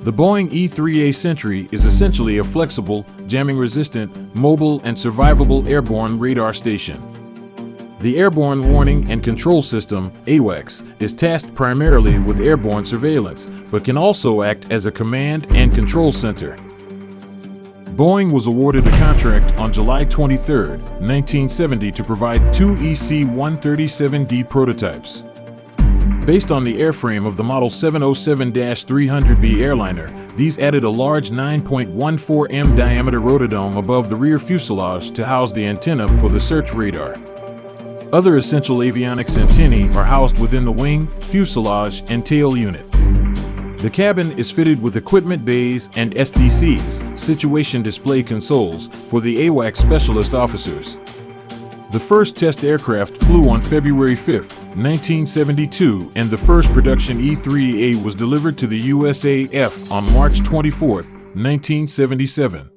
The Boeing E-3D Sentry is essentially a flexible, jamming-resistant, mobile, and survivable airborne radar station. The Airborne Warning and Control System, AWACS, is tasked primarily with airborne surveillance, but can also act as a command and control center. Boeing was awarded a contract on July 23, 1970 to provide two EC-137D prototypes. Based on the airframe of the Model 707-300B airliner, these added a large 9.14 m diameter rotodome above the rear fuselage to house the antenna for the search radar. Other essential avionics antennae are housed within the wing, fuselage, and tail unit. The cabin is fitted with equipment bays and SDCs, situation display consoles, for the AWACS specialist officers. The first test aircraft flew on February 5, 1972, and the first production E-3A was delivered to the USAF on March 24, 1977.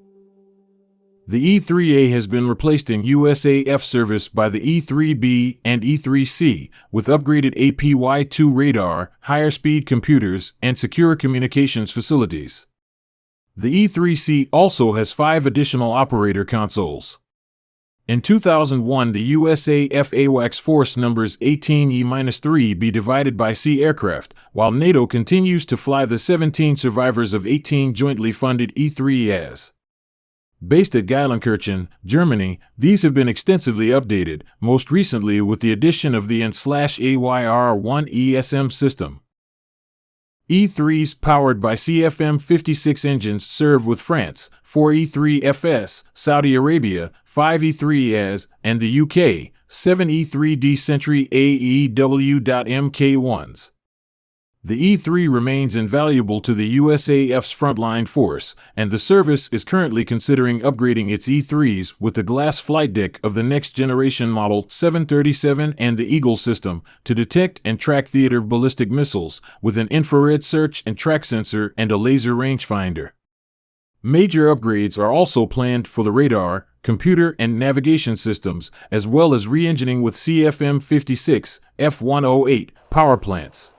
The E-3A has been replaced in USAF service by the E-3B and E-3C, with upgraded APY-2 radar, higher-speed computers, and secure communications facilities. The E-3C also has 5 additional operator consoles. In 2001, the USAF AWACS force numbers 18 E-3B divided by C aircraft, while NATO continues to fly the 17 survivors of 18 jointly funded E-3As. Based at Geilenkirchen, Germany, these have been extensively updated, most recently with the addition of the N/AYR-1 ESM system. E-3s powered by CFM56 engines serve with France, 4 E-3FS, Saudi Arabia, 5 E-3As, and the UK, 7 E-3D Sentry AEW.Mk ones. The E-3 remains invaluable to the USAF's frontline force, and the service is currently considering upgrading its E-3s with the glass flight deck of the next-generation Model 737 and the Eagle system to detect and track theater ballistic missiles, with an infrared search and track sensor and a laser rangefinder. Major upgrades are also planned for the radar, computer, and navigation systems, as well as re-engining with CFM56, F-108 powerplants.